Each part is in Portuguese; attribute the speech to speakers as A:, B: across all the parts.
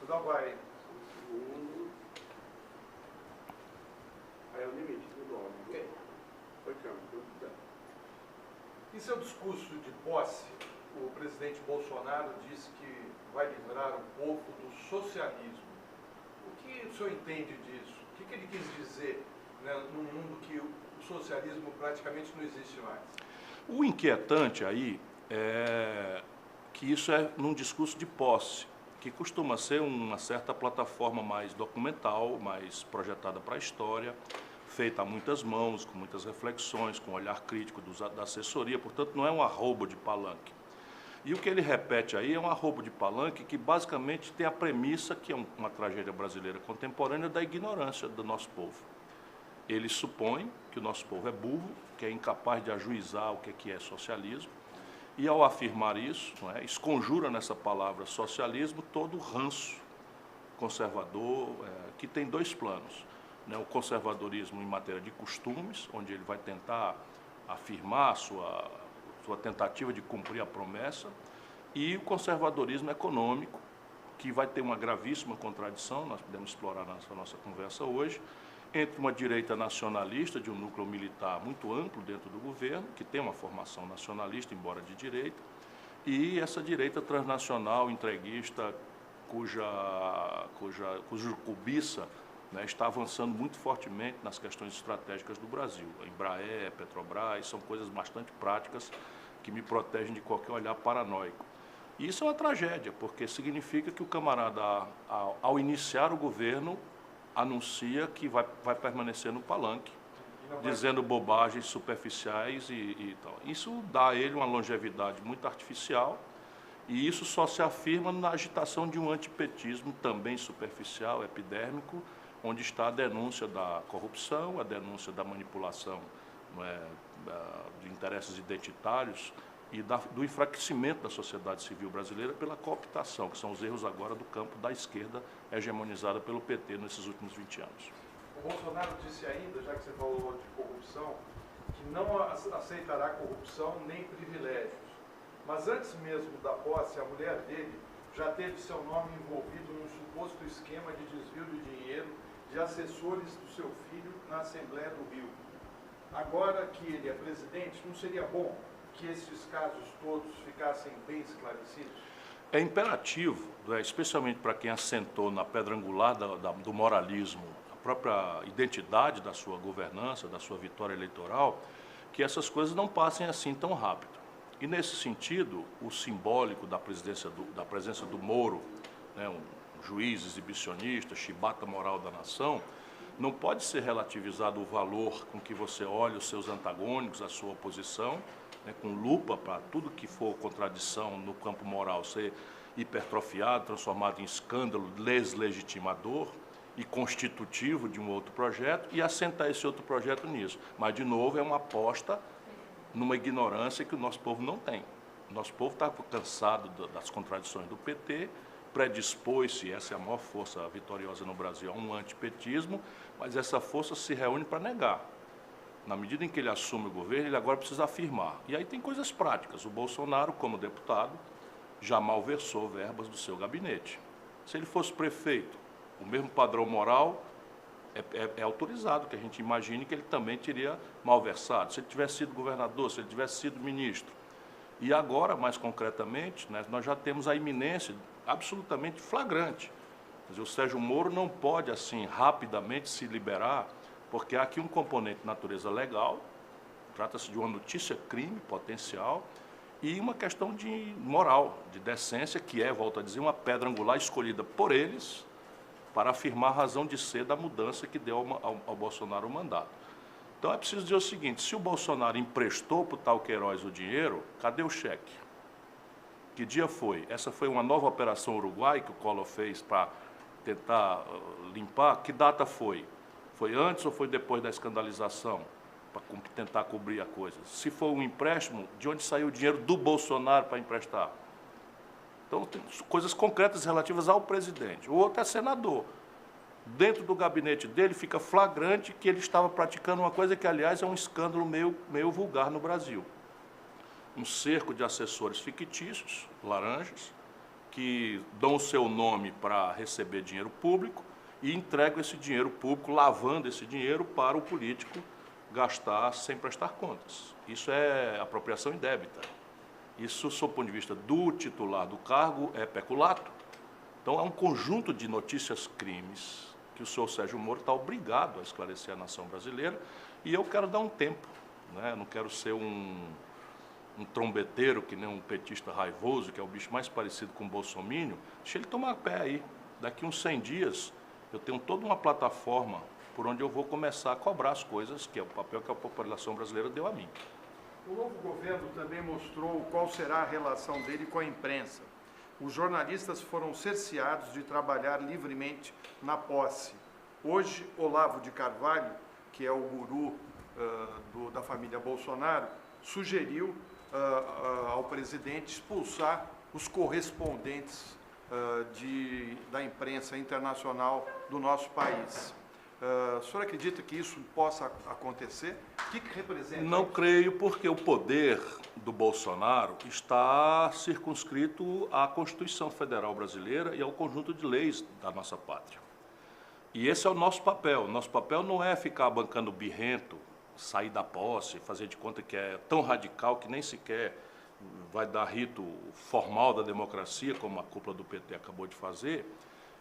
A: Não vai.
B: Aí é o limite do dólar.
A: Ok.
B: Foi câmbio, tudo bem.
A: Em seu discurso de posse, o presidente Bolsonaro disse que vai livrar o povo do socialismo. O que o senhor entende disso? O que ele quis dizer, né, num mundo que o socialismo praticamente não existe mais?
C: O inquietante aí é que isso é num discurso de posse, que costuma ser uma certa plataforma mais documental, mais projetada para a história, feita a muitas mãos, com muitas reflexões, com olhar crítico da assessoria, portanto não é um arrobo de palanque. E o que ele repete aí é um arrobo de palanque que basicamente tem a premissa, que é uma tragédia brasileira contemporânea, da ignorância do nosso povo. Ele supõe que o nosso povo é burro, que é incapaz de ajuizar o que é socialismo, e ao afirmar isso, não é, esconjura nessa palavra socialismo todo o ranço conservador, que tem dois planos, né, o conservadorismo em matéria de costumes, onde ele vai tentar afirmar sua tentativa de cumprir a promessa, e o conservadorismo econômico, que vai ter uma gravíssima contradição, nós podemos explorar nessa nossa conversa hoje, entre uma direita nacionalista, de um núcleo militar muito amplo dentro do governo, que tem uma formação nacionalista, embora de direita, e essa direita transnacional, entreguista, cuja cobiça, né, está avançando muito fortemente nas questões estratégicas do Brasil. A Embraer, Petrobras, são coisas bastante práticas que me protegem de qualquer olhar paranoico. E isso é uma tragédia, porque significa que o camarada, ao iniciar o governo, anuncia que vai permanecer no palanque, dizendo bobagens superficiais e tal. Isso dá a ele uma longevidade muito artificial, e isso só se afirma na agitação de um antipetismo também superficial, epidérmico, onde está a denúncia da corrupção, a denúncia da manipulação, não é, de interesses identitários e do enfraquecimento da sociedade civil brasileira pela cooptação, que são os erros agora do campo da esquerda hegemonizada pelo PT nesses últimos 20 anos.
A: O Bolsonaro disse ainda, já que você falou de corrupção, que não aceitará corrupção nem privilégios. Mas antes mesmo da posse, a mulher dele já teve seu nome envolvido num suposto esquema de desvio de dinheiro de assessores do seu filho na Assembleia do Rio. Agora que ele é presidente, não seria bom que esses casos todos ficassem bem esclarecidos?
C: É imperativo, especialmente para quem assentou na pedra angular do moralismo, a própria identidade da sua governança, da sua vitória eleitoral, que essas coisas não passem assim tão rápido. E, nesse sentido, o simbólico da presença do Moro, né, um juiz exibicionista, chibata moral da nação, não pode ser relativizado o valor com que você olha os seus antagônicos, a sua oposição, né, com lupa para tudo que for contradição no campo moral ser hipertrofiado, transformado em escândalo deslegitimador e constitutivo de um outro projeto, e assentar esse outro projeto nisso. Mas, de novo, é uma aposta numa ignorância que o nosso povo não tem. O nosso povo está cansado das contradições do PT, predispôs-se, essa é a maior força vitoriosa no Brasil, a um antipetismo, mas essa força se reúne para negar. Na medida em que ele assume o governo, ele agora precisa afirmar. E aí tem coisas práticas. O Bolsonaro, como deputado, já malversou verbas do seu gabinete. Se ele fosse prefeito, o mesmo padrão moral é autorizado que a gente imagine que ele também teria malversado. Se ele tivesse sido governador, se ele tivesse sido ministro. E agora, mais concretamente, né, nós já temos a iminência absolutamente flagrante. Quer dizer, o Sérgio Moro não pode, assim, rapidamente se liberar, porque há aqui um componente de natureza legal, trata-se de uma notícia-crime potencial, e uma questão de moral, de decência, que é, volto a dizer, uma pedra angular escolhida por eles para afirmar a razão de ser da mudança que deu ao Bolsonaro o mandato. Então é preciso dizer o seguinte: se o Bolsonaro emprestou para o tal Queiroz o dinheiro, cadê o cheque? Que dia foi? Essa foi uma nova operação Uruguai que o Collor fez para tentar limpar? Que data foi? Foi antes ou foi depois da escandalização? Para tentar cobrir a coisa. Se for um empréstimo, de onde saiu o dinheiro do Bolsonaro para emprestar? Então, tem coisas concretas relativas ao presidente. O outro é senador. Dentro do gabinete dele fica flagrante que ele estava praticando uma coisa que, aliás, é um escândalo meio vulgar no Brasil. Um cerco de assessores fictícios, laranjas, que dão o seu nome para receber dinheiro público e entregam esse dinheiro público, lavando esse dinheiro para o político gastar sem prestar contas. Isso é apropriação indébita. Isso, sob o ponto de vista do titular do cargo, é peculato. Então, é um conjunto de notícias crimes que o senhor Sérgio Moro está obrigado a esclarecer à nação brasileira, e eu quero dar um tempo, né? Eu não quero ser um trombeteiro, que nem um petista raivoso, que é o bicho mais parecido com o bolsominion. Deixa ele tomar pé aí. Daqui uns 100 dias, eu tenho toda uma plataforma por onde eu vou começar a cobrar as coisas, que é o papel que a população brasileira deu a mim.
A: O novo governo também mostrou qual será a relação dele com a imprensa. Os jornalistas foram cerceados de trabalhar livremente na posse. Hoje, Olavo de Carvalho, que é o guru da família Bolsonaro, sugeriu ao presidente expulsar os correspondentes da imprensa internacional do nosso país. O senhor acredita que isso possa acontecer? O que representa?
C: Não creio, porque o poder do Bolsonaro está circunscrito à Constituição Federal Brasileira e ao conjunto de leis da nossa pátria. E esse é o nosso papel. Nosso papel não é ficar bancando birrento, sair da posse, fazer de conta que é tão radical que nem sequer vai dar rito formal da democracia, como a cúpula do PT acabou de fazer.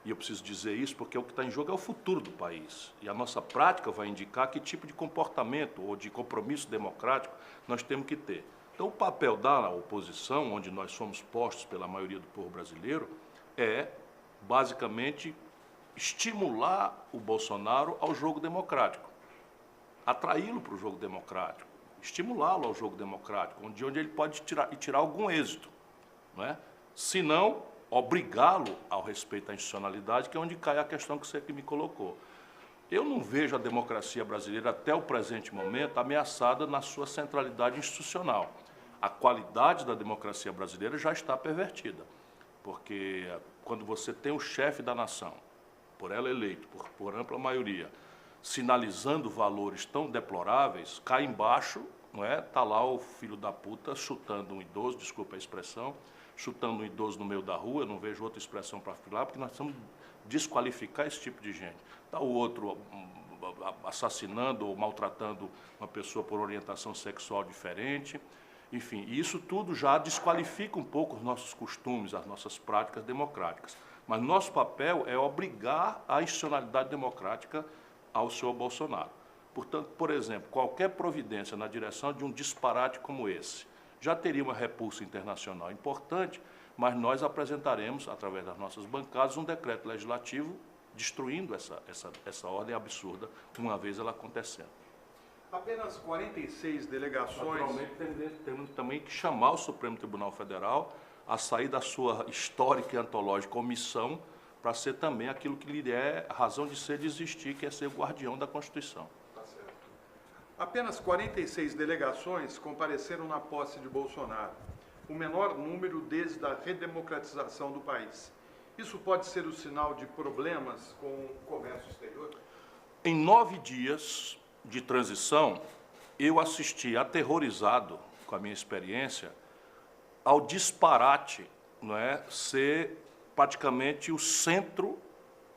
C: E eu preciso dizer isso porque o que está em jogo é o futuro do país. E a nossa prática vai indicar que tipo de comportamento ou de compromisso democrático nós temos que ter. Então, o papel da oposição, onde nós somos postos pela maioria do povo brasileiro, é, basicamente, estimular o Bolsonaro ao jogo democrático, atraí-lo para o jogo democrático, estimulá-lo ao jogo democrático, de onde ele pode tirar algum êxito, não é? Se não, obrigá-lo ao respeito à institucionalidade, que é onde cai a questão que você me colocou. Eu não vejo a democracia brasileira, até o presente momento, ameaçada na sua centralidade institucional. A qualidade da democracia brasileira já está pervertida, porque quando você tem o chefe da nação, por ela eleito, por ampla maioria, sinalizando valores tão deploráveis, cá embaixo, não é? Está lá o filho da puta chutando um idoso, desculpa a expressão, chutando um idoso no meio da rua, eu não vejo outra expressão para falar, porque nós precisamos desqualificar esse tipo de gente. Está o outro assassinando ou maltratando uma pessoa por orientação sexual diferente, enfim, e isso tudo já desqualifica um pouco os nossos costumes, as nossas práticas democráticas. Mas nosso papel é obrigar a institucionalidade democrática ao senhor Bolsonaro. Portanto, por exemplo, qualquer providência na direção de um disparate como esse já teria uma repulsa internacional importante, mas nós apresentaremos, através das nossas bancadas, um decreto legislativo destruindo essa ordem absurda, uma vez ela acontecendo.
A: Apenas 46 delegações...
C: Naturalmente, temos também que chamar o Supremo Tribunal Federal a sair da sua histórica e antológica omissão para ser também aquilo que lhe é razão de ser, de existir, que é ser o guardião da Constituição.
A: Tá certo. Apenas 46 delegações compareceram na posse de Bolsonaro, o menor número desde a redemocratização do país. Isso pode ser o sinal de problemas com o comércio exterior?
C: Em 9 dias de transição, eu assisti aterrorizado com a minha experiência ao disparate, não é, ser praticamente o centro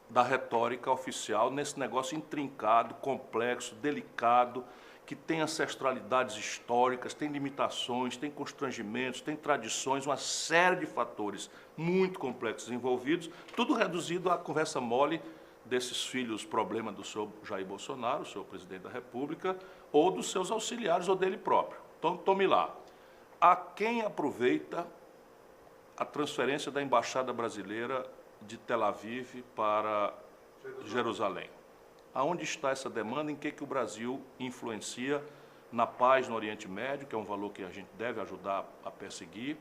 C: da retórica oficial nesse negócio intrincado, complexo, delicado, que tem ancestralidades históricas, tem limitações, tem constrangimentos, tem tradições, uma série de fatores muito complexos envolvidos, tudo reduzido à conversa mole desses filhos problema do senhor Jair Bolsonaro, o senhor presidente da República, ou dos seus auxiliares ou dele próprio. Então, tome lá. A quem aproveita a transferência da Embaixada Brasileira de Tel Aviv para Jerusalém? Aonde está essa demanda? Em que o Brasil influencia na paz no Oriente Médio, que é um valor que a gente deve ajudar a perseguir?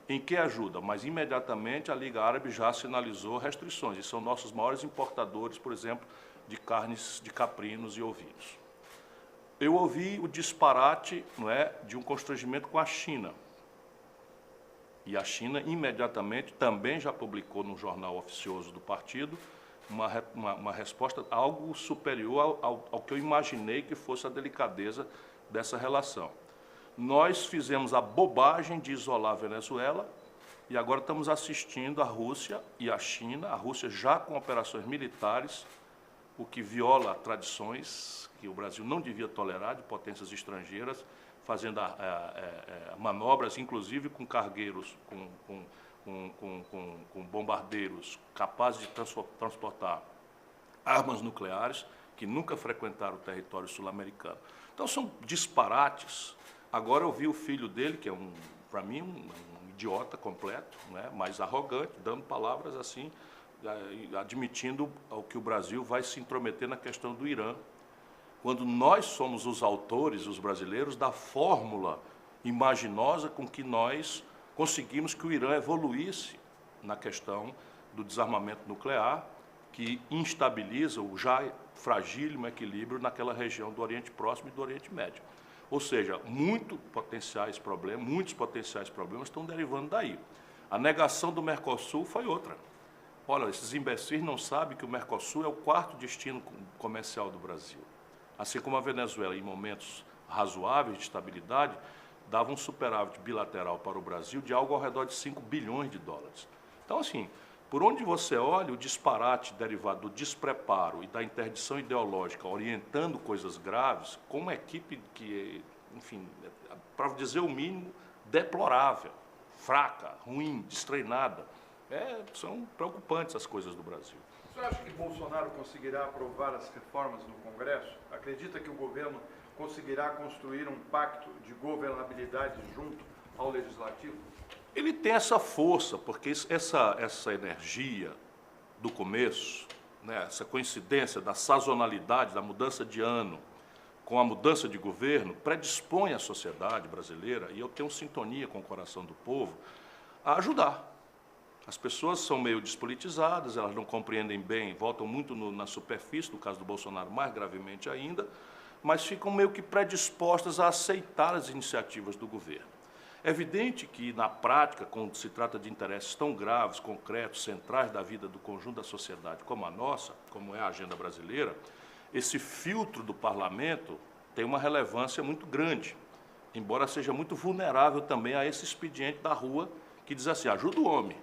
C: Em que ajuda? Mas imediatamente a Liga Árabe já sinalizou restrições, e são nossos maiores importadores, por exemplo, de carnes de caprinos e ovinos. Eu ouvi o disparate, não é, de um constrangimento com a China. E a China imediatamente também já publicou no jornal oficioso do partido uma resposta algo superior ao que eu imaginei que fosse a delicadeza dessa relação. Nós fizemos a bobagem de isolar a Venezuela, E agora estamos assistindo a Rússia e a China, a Rússia já com operações militares, o que viola tradições que o Brasil não devia tolerar de potências estrangeiras, fazendo manobras, inclusive com cargueiros, com bombardeiros capazes de transportar armas nucleares que nunca frequentaram o território sul-americano. Então, são disparates. Agora eu vi o filho dele, que é, para mim, um idiota completo, né, mas arrogante, dando palavras assim, admitindo que o Brasil vai se intrometer na questão do Irã, quando nós somos os autores, os brasileiros, da fórmula imaginosa com que nós conseguimos que o Irã evoluísse na questão do desarmamento nuclear, que instabiliza o já fragílimo equilíbrio naquela região do Oriente Próximo e do Oriente Médio. Ou seja, muitos potenciais problemas estão derivando daí. A negação do Mercosul foi outra. Olha, esses imbecis não sabem que o Mercosul é o quarto destino comercial do Brasil. Assim como a Venezuela, em momentos razoáveis de estabilidade, dava um superávit bilateral para o Brasil de algo ao redor de 5 bilhões de dólares. Então, assim, por onde você olha, o disparate derivado do despreparo e da interdição ideológica orientando coisas graves, com uma equipe que, enfim, para dizer o mínimo, deplorável, fraca, ruim, destreinada. São preocupantes as coisas do Brasil.
A: Você acha que Bolsonaro conseguirá aprovar as reformas no Congresso? Acredita que o governo conseguirá construir um pacto de governabilidade junto ao Legislativo?
C: Ele tem essa força, porque essa energia do começo, né, essa coincidência da sazonalidade, da mudança de ano, com a mudança de governo, predispõe a sociedade brasileira, e eu tenho sintonia com o coração do povo, a ajudar. As pessoas são meio despolitizadas, elas não compreendem bem, voltam muito na superfície, no caso do Bolsonaro mais gravemente ainda, mas ficam meio que predispostas a aceitar as iniciativas do governo. É evidente que, na prática, quando se trata de interesses tão graves, concretos, centrais da vida do conjunto da sociedade como a nossa, como é a agenda brasileira, esse filtro do parlamento tem uma relevância muito grande, embora seja muito vulnerável também a esse expediente da rua que diz assim, ajuda o homem.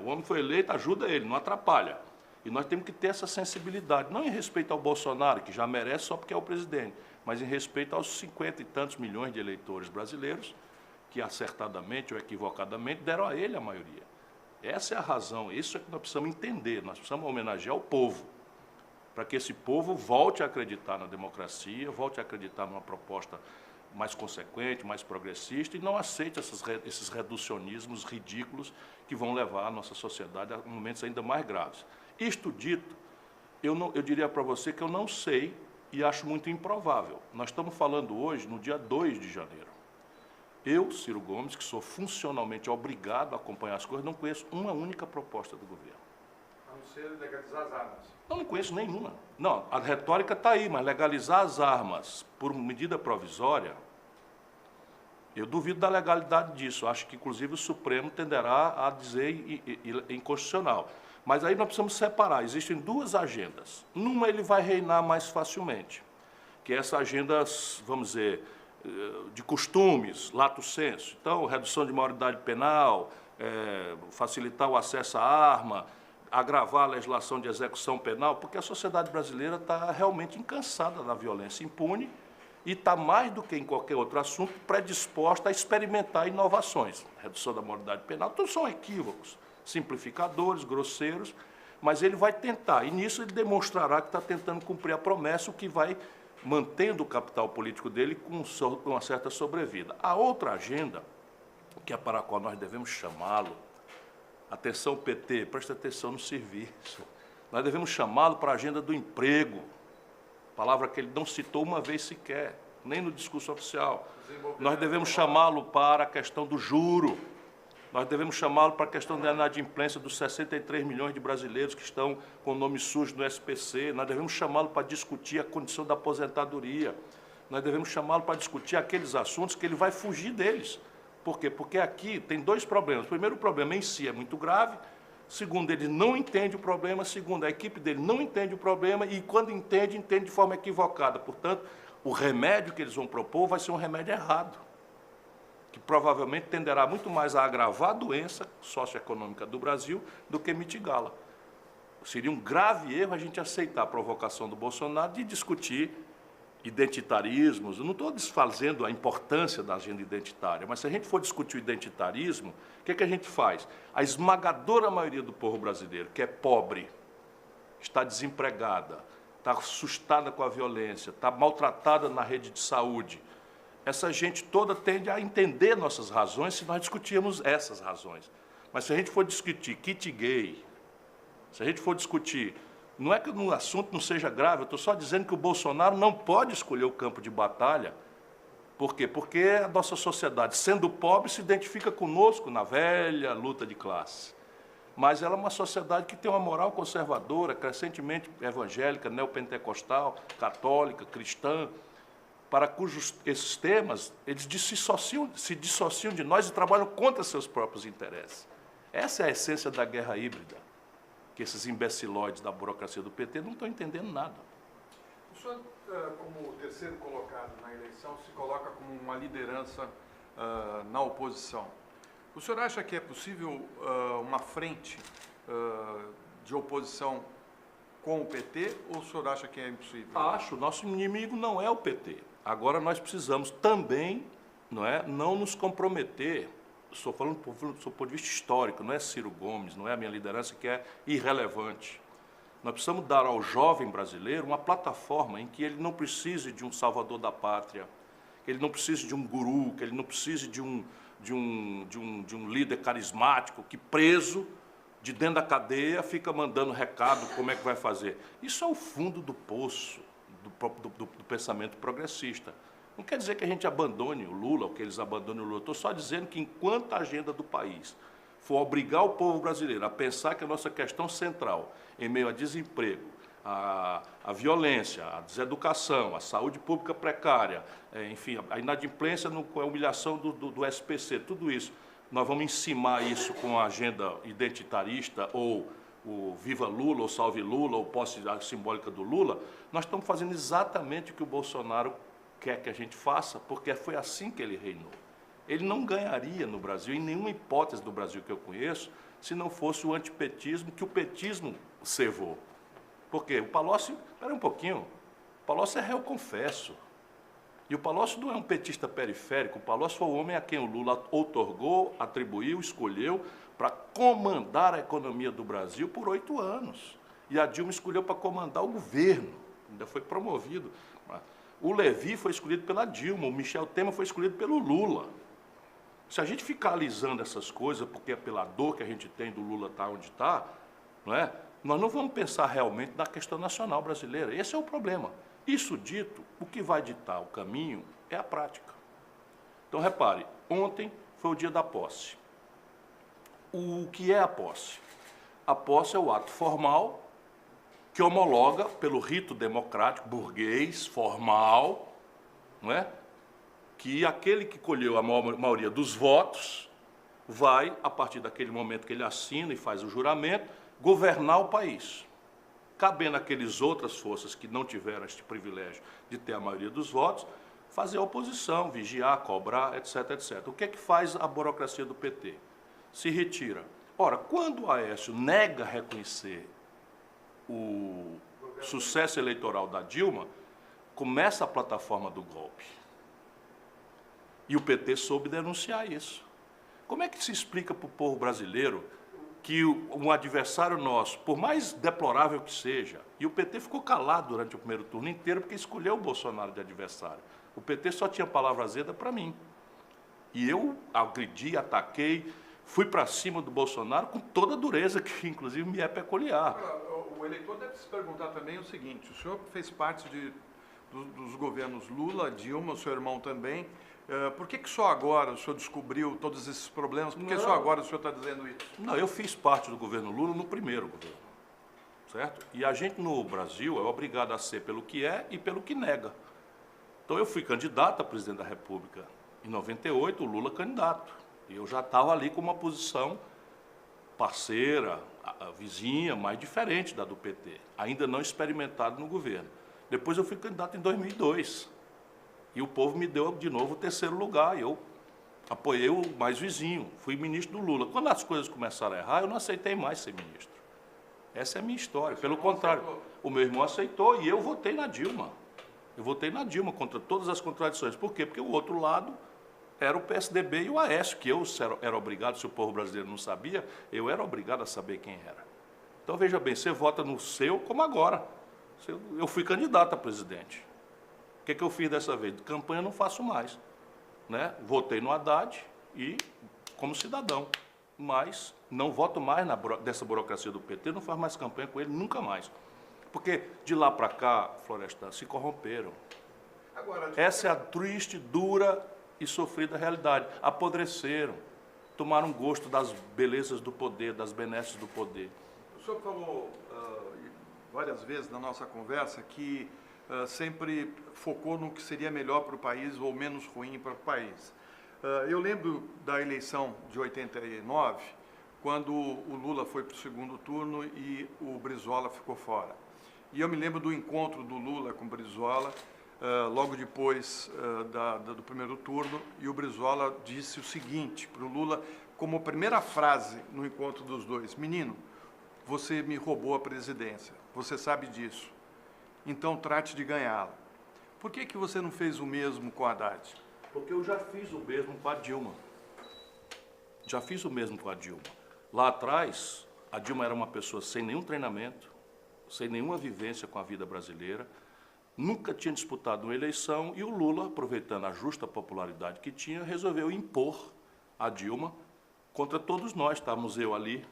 C: O homem foi eleito, ajuda ele, não atrapalha. E nós temos que ter essa sensibilidade, não em respeito ao Bolsonaro, que já merece só porque é o presidente, mas em respeito aos 50 e tantos milhões de eleitores brasileiros que acertadamente ou equivocadamente deram a ele a maioria. Essa é a razão, isso é que nós precisamos entender, nós precisamos homenagear o povo, para que esse povo volte a acreditar na democracia, volte a acreditar numa proposta mais consequente, mais progressista, e não aceite esses reducionismos ridículos que vão levar a nossa sociedade a momentos ainda mais graves. Isto dito, eu diria para você que eu não sei e acho muito improvável. Nós estamos falando hoje no dia 2 de janeiro. Eu, Ciro Gomes, que sou funcionalmente obrigado a acompanhar as coisas, não conheço uma única proposta do governo.
A: A não ser legalizar as armas.
C: Não conheço nenhuma. Não, a retórica está aí, mas legalizar as armas por medida provisória, eu duvido da legalidade disso. Acho que, inclusive, o Supremo tenderá a dizer inconstitucional. Mas aí nós precisamos separar. Existem duas agendas. Numa ele vai reinar mais facilmente, que é essa agenda, vamos dizer, de costumes, lato sensu. Então, redução de maioridade penal, facilitar o acesso à arma, agravar a legislação de execução penal, porque a sociedade brasileira está realmente cansada da violência impune e está, mais do que em qualquer outro assunto, predisposta a experimentar inovações. Redução da maioridade penal, todos são equívocos, simplificadores, grosseiros, mas ele vai tentar, e nisso ele demonstrará que está tentando cumprir a promessa, o que vai mantendo o capital político dele com uma certa sobrevida. A outra agenda, que é para a qual nós devemos chamá-lo, atenção PT, presta atenção no serviço, nós devemos chamá-lo para a agenda do emprego, palavra que ele não citou uma vez sequer, nem no discurso oficial. Nós devemos chamá-lo para a questão do juro, nós devemos chamá-lo para a questão da inadimplência dos 63 milhões de brasileiros que estão com o nome sujo no SPC, nós devemos chamá-lo para discutir a condição da aposentadoria, nós devemos chamá-lo para discutir aqueles assuntos que ele vai fugir deles. Por quê? Porque aqui tem dois problemas. Primeiro, o problema em si é muito grave. Segundo, ele não entende o problema. Segundo, a equipe dele não entende o problema e, quando entende, entende de forma equivocada. Portanto, o remédio que eles vão propor vai ser um remédio errado. que provavelmente tenderá muito mais a agravar a doença socioeconômica do Brasil do que mitigá-la. Seria um grave erro a gente aceitar a provocação do Bolsonaro de discutir identitarismos. Eu não estou desfazendo a importância da agenda identitária, mas se a gente for discutir o identitarismo, o que é que a gente faz? A esmagadora maioria do povo brasileiro, que é pobre, está desempregada, está assustada com a violência, está maltratada na rede de saúde, essa gente toda tende a entender nossas razões se nós discutirmos essas razões. Mas se a gente for discutir kit gay, se a gente for discutir... Não é que o assunto não seja grave, eu estou só dizendo que o Bolsonaro não pode escolher o campo de batalha. Por quê? Porque a nossa sociedade, sendo pobre, se identifica conosco na velha luta de classe. Mas ela é uma sociedade que tem uma moral conservadora, crescentemente evangélica, neopentecostal, católica, cristã, para cujos esses temas eles se dissociam de nós e trabalham contra seus próprios interesses. Essa é a essência da guerra híbrida, que esses imbecilóides da burocracia do PT não estão entendendo nada.
A: O senhor, como terceiro colocado na eleição, se coloca como uma liderança na oposição. O senhor acha que é possível uma frente de oposição com o PT ou o senhor acha que é impossível?
C: Acho. Nosso inimigo não é o PT. Agora nós precisamos também não nos comprometer. Estou falando do ponto de vista histórico, não é Ciro Gomes, não é a minha liderança que é irrelevante. Nós precisamos dar ao jovem brasileiro uma plataforma em que ele não precise de um salvador da pátria, que ele não precise de um guru, que ele não precise de um líder carismático que, preso de dentro da cadeia, fica mandando recado como é que vai fazer. Isso é o fundo do poço do pensamento progressista. Não quer dizer que a gente abandone o Lula, ou que eles abandonem o Lula. Estou só dizendo que enquanto a agenda do país for obrigar o povo brasileiro a pensar que a nossa questão central, em meio a desemprego, a violência, a deseducação, a saúde pública precária, enfim, a inadimplência com a humilhação do SPC, tudo isso, nós vamos encimar isso com a agenda identitarista ou o Viva Lula, ou Salve Lula, ou posse simbólica do Lula, nós estamos fazendo exatamente o que o Bolsonaro quer que a gente faça, porque foi assim que ele reinou. Ele não ganharia no Brasil, em nenhuma hipótese do Brasil que eu conheço, se não fosse o antipetismo que o petismo cevou. Por quê? O Palocci, espera um pouquinho, o Palocci é réu confesso. E o Palocci não é um petista periférico, o Palocci foi o homem a quem o Lula outorgou, atribuiu, escolheu para comandar a economia do Brasil por 8 anos. E a Dilma escolheu para comandar o governo, ainda foi promovido. O Levi foi escolhido pela Dilma, o Michel Temer foi escolhido pelo Lula. Se a gente ficar alisando essas coisas, porque é pela dor que a gente tem do Lula estar onde está, nós não vamos pensar realmente na questão nacional brasileira. Esse é o problema. Isso dito, o que vai ditar o caminho é a prática. Então, repare, ontem foi o dia da posse. O que é a posse? A posse é o ato formal que homologa pelo rito democrático, burguês, formal, que aquele que colheu a maioria dos votos vai, a partir daquele momento que ele assina e faz o juramento, governar o país. Cabendo àqueles outras forças que não tiveram este privilégio de ter a maioria dos votos, fazer a oposição, vigiar, cobrar, etc, etc. O que é que faz a burocracia do PT? Se retira. Ora, quando o Aécio nega reconhecer o sucesso eleitoral da Dilma, começa a plataforma do golpe. E o PT soube denunciar isso. Como é que se explica para o povo brasileiro que um adversário nosso, por mais deplorável que seja, e o PT ficou calado durante o primeiro turno inteiro porque escolheu o Bolsonaro de adversário. O PT só tinha palavra azeda para mim. E eu agredi, ataquei, fui para cima do Bolsonaro com toda a dureza, que inclusive me é peculiar.
A: O eleitor deve se perguntar também o seguinte: o senhor fez parte dos governos Lula, Dilma, o seu irmão também. Por que só agora o senhor descobriu todos esses problemas? Por que só agora o senhor está dizendo isso?
C: Não, eu fiz parte do governo Lula no primeiro governo, certo? E a gente no Brasil é obrigado a ser pelo que é e pelo que nega. Então eu fui candidato a presidente da República em 98, o Lula candidato. E eu já estava ali com uma posição parceira, vizinha, mais diferente da do PT, ainda não experimentado no governo. Depois eu fui candidato em 2002. E o povo me deu de novo o terceiro lugar. E eu apoiei o mais vizinho, fui ministro do Lula. Quando as coisas começaram a errar, eu não aceitei mais ser ministro. Essa é a minha história. Pelo contrário, o meu irmão aceitou e eu votei na Dilma. Eu votei na Dilma contra todas as contradições. Por quê? Porque o outro lado era o PSDB e o Aécio, que eu era obrigado, se o povo brasileiro não sabia, eu era obrigado a saber quem era. Então, veja bem, você vota no seu como agora. Eu fui candidato a presidente. O que eu fiz dessa vez? De campanha eu não faço mais. Né? Votei no Haddad e como cidadão, mas não voto mais dessa burocracia do PT, não faço mais campanha com ele, nunca mais. Porque de lá para cá, Florestan, se corromperam.
A: Agora,
C: essa é a triste, dura e sofrida realidade. Apodreceram, tomaram gosto das belezas do poder, das benesses do poder.
A: O senhor falou várias vezes na nossa conversa que sempre focou no que seria melhor para o país ou menos ruim para o país. Eu lembro da eleição de 89, quando o Lula foi para o segundo turno e o Brizola ficou fora. E eu me lembro do encontro do Lula com o Brizola, logo depois do primeiro turno, e o Brizola disse o seguinte para o Lula, como primeira frase no encontro dos dois: menino, você me roubou a presidência, você sabe disso. Então trate de ganhá-la. Por que você não fez o mesmo com a Haddad?
C: Porque eu já fiz o mesmo com a Dilma. Já fiz o mesmo com a Dilma. Lá atrás, a Dilma era uma pessoa sem nenhum treinamento, sem nenhuma vivência com a vida brasileira, nunca tinha disputado uma eleição e o Lula, aproveitando a justa popularidade que tinha, resolveu impor a Dilma contra todos nós. Estávamos eu ali,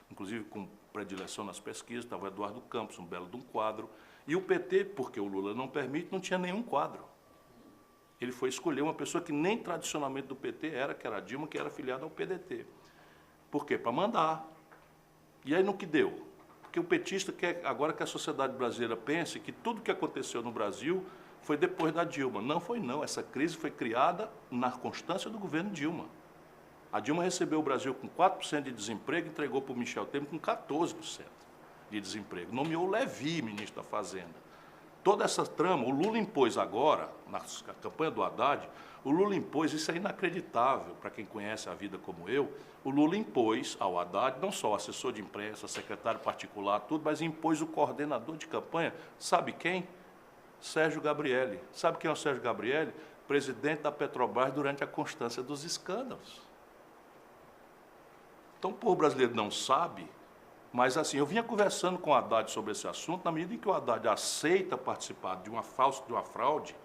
C: inclusive com predileção nas pesquisas, estava o Eduardo Campos, um belo de um quadro. E o PT, porque o Lula não permite, não tinha nenhum quadro. Ele foi escolher uma pessoa que nem tradicionalmente do PT era, que era a Dilma, que era afiliada ao PDT. Por quê? Para mandar. E aí no que deu? Porque o petista quer agora que a sociedade brasileira pense que tudo que aconteceu no Brasil foi depois da Dilma. Não foi não. Essa crise foi criada na constância do governo Dilma. A Dilma recebeu o Brasil com 4% de desemprego e entregou para o Michel Temer com 14%. De desemprego. Nomeou o Levi, ministro da Fazenda. Toda essa trama, o Lula impôs agora, na campanha do Haddad, o Lula impôs, isso é inacreditável para quem conhece a vida como eu, o Lula impôs ao Haddad, não só o assessor de imprensa, secretário particular, tudo, mas impôs o coordenador de campanha, sabe quem? Sérgio Gabrielli. Sabe quem é o Sérgio Gabrielli? Presidente da Petrobras durante a constância dos escândalos. Então o povo brasileiro não sabe. Mas assim, eu vinha conversando com o Haddad sobre esse assunto, na medida em que o Haddad aceita participar de uma fraude,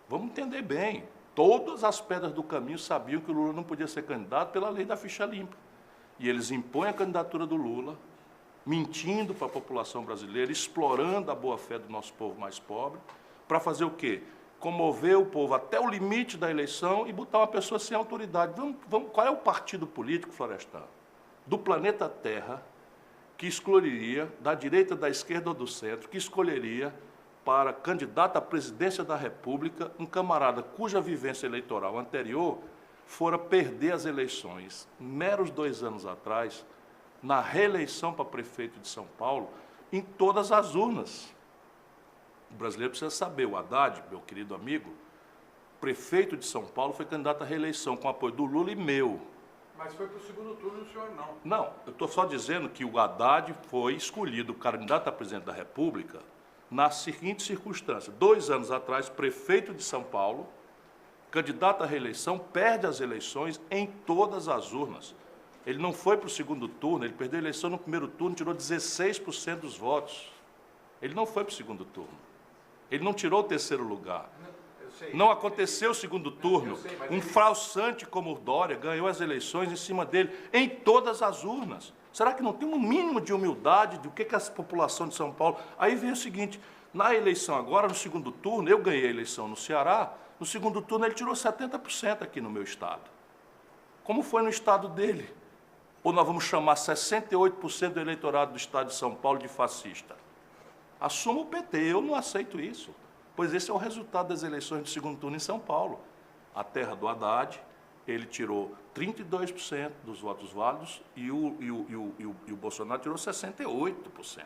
C: vamos entender bem, todas as pedras do caminho sabiam que o Lula não podia ser candidato pela lei da ficha limpa. E eles impõem a candidatura do Lula, mentindo para a população brasileira, explorando a boa-fé do nosso povo mais pobre, para fazer o quê? Comover o povo até o limite da eleição e botar uma pessoa sem autoridade. Qual é o partido político, Florestan, do planeta Terra, que escolheria, da direita, da esquerda ou do centro, que escolheria para candidato à presidência da República um camarada cuja vivência eleitoral anterior fora perder as eleições, meros 2 anos atrás, na reeleição para prefeito de São Paulo, em todas as urnas. O brasileiro precisa saber, o Haddad, meu querido amigo, prefeito de São Paulo, foi candidato à reeleição com apoio do Lula e meu.
A: Mas foi para o segundo turno, o senhor não.
C: Não, eu estou só dizendo que o Haddad foi escolhido candidato a presidente da República na seguinte circunstância: 2 anos atrás, prefeito de São Paulo, candidato à reeleição, perde as eleições em todas as urnas. Ele não foi para o segundo turno, ele perdeu a eleição no primeiro turno, tirou 16% dos votos. Ele não foi para o segundo turno. Ele não tirou o 3º lugar. Não aconteceu o segundo turno. Um falsante como o Dória ganhou as eleições em cima dele, em todas as urnas. Será que não tem um mínimo de humildade do que a população de São Paulo... Aí vem o seguinte, na eleição agora, no segundo turno, eu ganhei a eleição no Ceará, no segundo turno ele tirou 70% aqui no meu estado. Como foi no estado dele? Ou nós vamos chamar 68% do eleitorado do estado de São Paulo de fascista? Assuma o PT, eu não aceito isso. Pois esse é o resultado das eleições do segundo turno em São Paulo. A terra do Haddad, ele tirou 32% dos votos válidos e o Bolsonaro tirou 68%.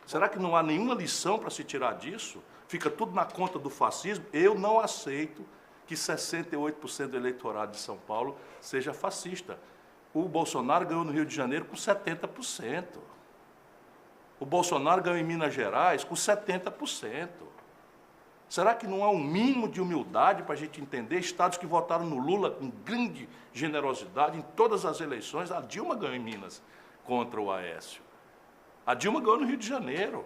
C: Será que não há nenhuma lição para se tirar disso? Fica tudo na conta do fascismo? Eu não aceito que 68% do eleitorado de São Paulo seja fascista. O Bolsonaro ganhou no Rio de Janeiro com 70%. O Bolsonaro ganhou em Minas Gerais com 70%. Será que não há um mínimo de humildade para a gente entender estados que votaram no Lula com grande generosidade em todas as eleições? A Dilma ganhou em Minas contra o Aécio. A Dilma ganhou no Rio de Janeiro.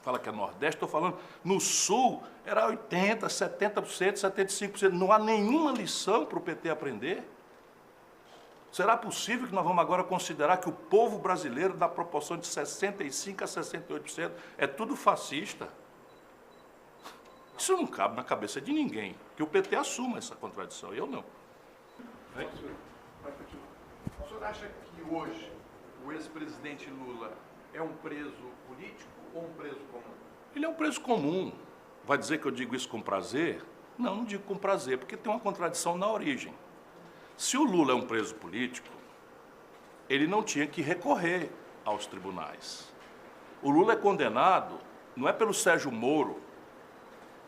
C: Fala que é Nordeste, estou falando, no Sul era 80%, 70%, 75%. Não há nenhuma lição para o PT aprender. Será possível que nós vamos agora considerar que o povo brasileiro, na proporção de 65% a 68%, é tudo fascista? Isso não cabe na cabeça de ninguém, que o PT assuma essa contradição, eu não.
A: O senhor acha que hoje o ex-presidente Lula é um preso político ou um preso comum?
C: Ele é um preso comum. Vai dizer que eu digo isso com prazer? Não, não digo com prazer, porque tem uma contradição na origem. Se o Lula é um preso político, ele não tinha que recorrer aos tribunais. O Lula é condenado, não é pelo Sérgio Moro,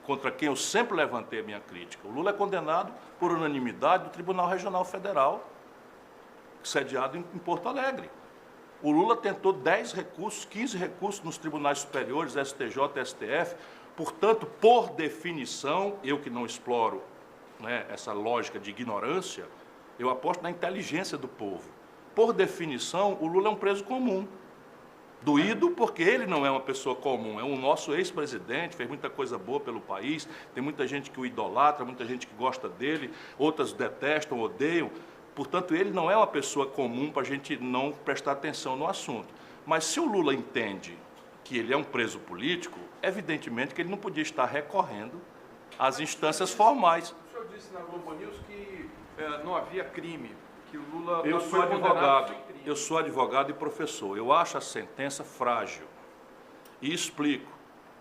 C: contra quem eu sempre levantei a minha crítica. O Lula é condenado por unanimidade do Tribunal Regional Federal, sediado em Porto Alegre. O Lula tentou 10 recursos, 15 recursos nos tribunais superiores, STJ, STF. Portanto, por definição, eu que não exploro, né, essa lógica de ignorância, eu aposto na inteligência do povo. Por definição, o Lula é um preso comum. Doído porque ele não é uma pessoa comum, é um nosso ex-presidente, fez muita coisa boa pelo país, tem muita gente que o idolatra, muita gente que gosta dele, outras detestam, odeiam. Portanto, ele não é uma pessoa comum para a gente não prestar atenção no assunto. Mas se o Lula entende que ele é um preso político, evidentemente que ele não podia estar recorrendo às instâncias formais.
A: O senhor disse na Globo News que não havia crime, que o Lula
C: Eu
A: não
C: sou
A: foi condenado
C: advogado,
A: sem crime.
C: eu sou advogado e professor. Eu acho a sentença frágil. E explico.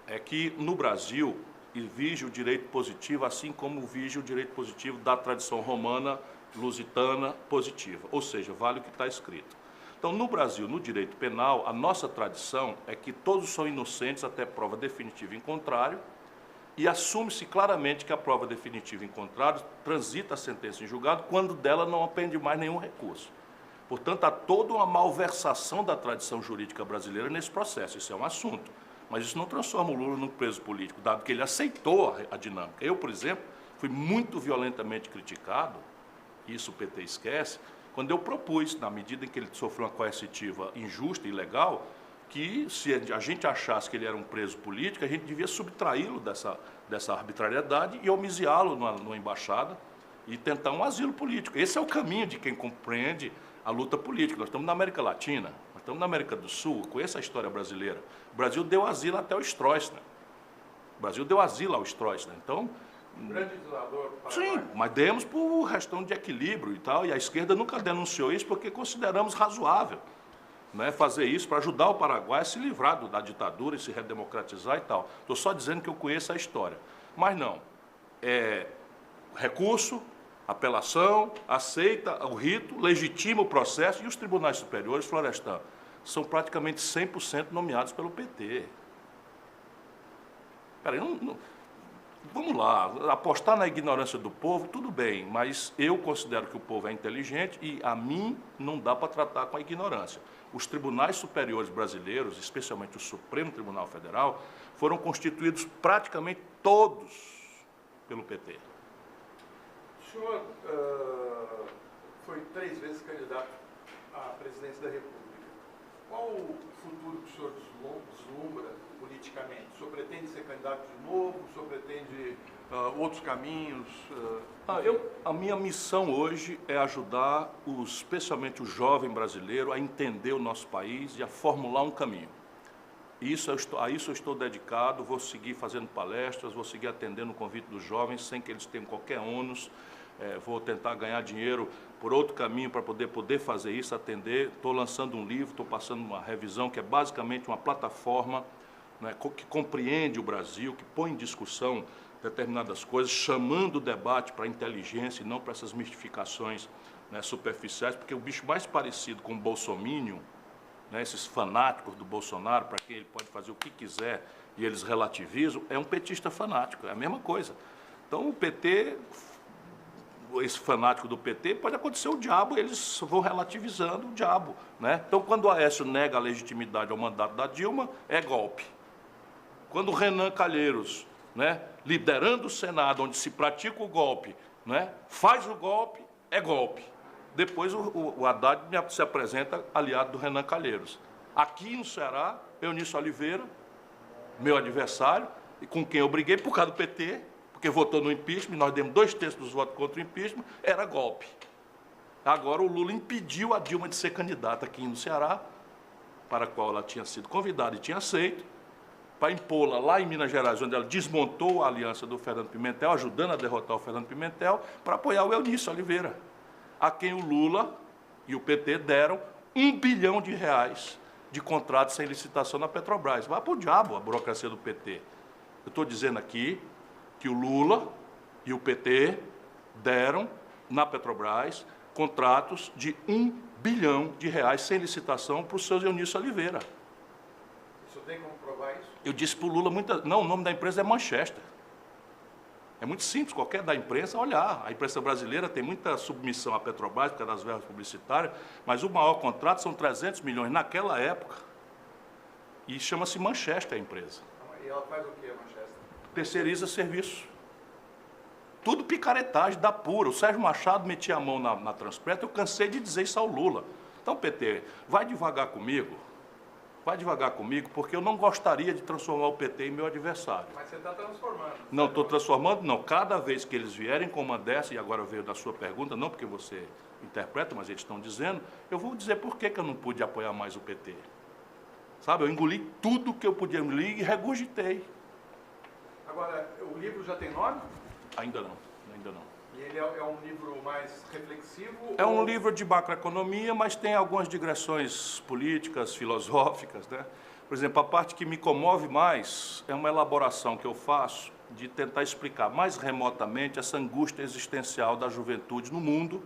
C: É que no Brasil vige o direito positivo, assim como vige o direito positivo da tradição romana, lusitana, positiva. Ou seja, vale o que está escrito. Então, no Brasil, no direito penal, a nossa tradição é que todos são inocentes até prova definitiva em contrário, e assume-se claramente que a prova definitiva em contrário transita a sentença em julgado quando dela não pende mais nenhum recurso. Portanto, há toda uma malversação da tradição jurídica brasileira nesse processo. Isso é um assunto. Mas isso não transforma o Lula num preso político, dado que ele aceitou a dinâmica. Eu, por exemplo, fui muito violentamente criticado, isso o PT esquece, quando eu propus, na medida em que ele sofreu uma coercitiva injusta e ilegal, que se a gente achasse que ele era um preso político, a gente devia subtraí-lo dessa arbitrariedade e homiciá-lo numa embaixada e tentar um asilo político. Esse é o caminho de quem compreende a luta política. Nós estamos na América Latina, nós estamos na América do Sul, conheça a história brasileira. O Brasil deu asilo até o Stroessner. O Brasil deu asilo ao Stroessner. Então,
A: Grande legislador.
C: sim, mas demos por questão de equilíbrio e tal, e a esquerda nunca denunciou isso porque consideramos razoável, né, fazer isso para ajudar o Paraguai a se livrar da ditadura e se redemocratizar e tal. Estou só dizendo que eu conheço a história. Mas não, recurso, apelação, aceita o rito, legitima o processo, e os tribunais superiores, Florestan, são praticamente 100% nomeados pelo PT. Peraí, vamos lá, apostar na ignorância do povo, tudo bem, mas eu considero que o povo é inteligente e a mim não dá para tratar com a ignorância. Os tribunais superiores brasileiros, especialmente o Supremo Tribunal Federal, foram constituídos praticamente todos pelo PT.
A: O senhor foi 3 vezes candidato à presidência da República. Qual o futuro que o senhor vislumbra politicamente? O senhor pretende ser candidato de novo? O senhor pretende outros caminhos?
C: A minha missão hoje é ajudar, especialmente o jovem brasileiro, a entender o nosso país e a formular um caminho. A isso eu estou dedicado, vou seguir fazendo palestras, vou seguir atendendo o convite dos jovens sem que eles tenham qualquer ônus. Vou tentar ganhar dinheiro por outro caminho para poder fazer isso, atender. Estou lançando um livro, estou passando uma revisão que é basicamente uma plataforma, né, que compreende o Brasil, que põe em discussão determinadas coisas, chamando o debate para a inteligência e não para essas mistificações, né, superficiais, porque o bicho mais parecido com o bolsominion, né, esses fanáticos do Bolsonaro, para quem ele pode fazer o que quiser e eles relativizam, é um petista fanático, é a mesma coisa. Então o PT, esse fanático do PT, pode acontecer o diabo, eles vão relativizando o diabo, né? Então quando o Aécio nega a legitimidade ao mandato da Dilma, é golpe. Quando o Renan Calheiros, né, liderando o Senado, onde se pratica o golpe, né, faz o golpe, é golpe. Depois o Haddad se apresenta aliado do Renan Calheiros. Aqui no Ceará, Eunício Oliveira, meu adversário, e com quem eu briguei por causa do PT, porque votou no impeachment, nós demos 2/3 dos votos contra o impeachment, era golpe. Agora o Lula impediu a Dilma de ser candidata aqui no Ceará, para a qual ela tinha sido convidada e tinha aceito, para impô-la lá em Minas Gerais, onde ela desmontou a aliança do Fernando Pimentel, ajudando a derrotar o Fernando Pimentel, para apoiar o Eunício Oliveira, a quem o Lula e o PT deram R$1 bilhão de contratos sem licitação na Petrobras. Vai para o diabo a burocracia do PT. Eu estou dizendo aqui que o Lula e o PT deram na Petrobras contratos de R$1 bilhão sem licitação para o seu Eunício Oliveira.
A: Isso tem como provar isso?
C: Eu disse para o Lula, não, o nome da empresa é Manchester. É muito simples, qualquer da imprensa olhar. A imprensa brasileira tem muita submissão à Petrobras, por causa das verbas publicitárias, mas o maior contrato são 300 milhões naquela época. E chama-se Manchester a empresa.
A: E ela faz o que, a Manchester?
C: Terceiriza serviço. Tudo picaretagem da pura. O Sérgio Machado metia a mão na Transpreta, eu cansei de dizer isso ao Lula. Então, PT, vai devagar comigo. Vai devagar comigo, porque eu não gostaria de transformar o PT em meu adversário.
A: Mas você está transformando.
C: Não estou transformando, não. Cada vez que eles vierem com uma dessa, e agora veio da sua pergunta, não porque você interpreta, mas eles estão dizendo, eu vou dizer por que eu não pude apoiar mais o PT. Sabe, eu engoli tudo que eu podia engolir e regurgitei.
A: Agora, o livro já tem nome?
C: Ainda não, ainda não.
A: E ele é um livro mais reflexivo?
C: É um livro de macroeconomia, mas tem algumas digressões políticas, filosóficas, né? Por exemplo, a parte que me comove mais é uma elaboração que eu faço de tentar explicar mais remotamente essa angústia existencial da juventude no mundo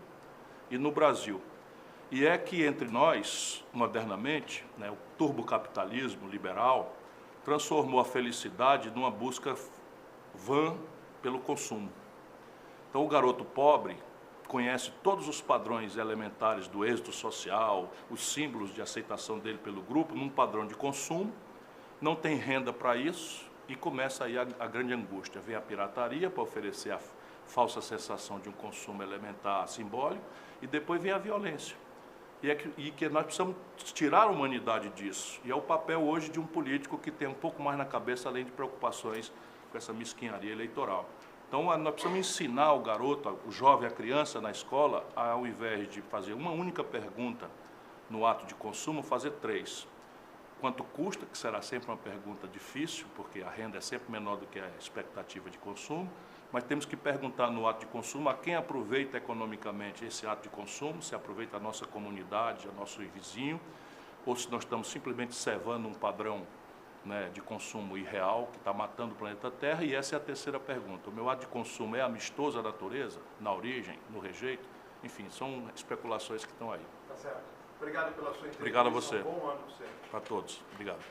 C: e no Brasil. E é que entre nós, modernamente, né, o turbocapitalismo liberal transformou a felicidade numa busca vã pelo consumo. Então, o garoto pobre conhece todos os padrões elementares do êxito social, os símbolos de aceitação dele pelo grupo, num padrão de consumo, não tem renda para isso e começa aí a grande angústia. Vem a pirataria para oferecer a falsa sensação de um consumo elementar simbólico e depois vem a violência. E que nós precisamos tirar a humanidade disso. E é o papel hoje de um político que tem um pouco mais na cabeça, além de preocupações com essa mesquinharia eleitoral. Então, nós precisamos ensinar o garoto, o jovem, a criança na escola, ao invés de fazer uma única pergunta no ato de consumo, fazer 3. Quanto custa, que será sempre uma pergunta difícil, porque a renda é sempre menor do que a expectativa de consumo, mas temos que perguntar no ato de consumo a quem aproveita economicamente esse ato de consumo, se aproveita a nossa comunidade, a nosso vizinho, ou se nós estamos simplesmente servando um padrão, né, de consumo irreal, que está matando o planeta Terra. E essa é a terceira pergunta. O meu ato de consumo é amistoso à natureza, na origem, no rejeito? Enfim, são especulações que estão aí.
A: Tá certo. Obrigado pela sua entrevista.
C: Obrigado a você.
A: Um bom ano para você.
C: Para todos. Obrigado.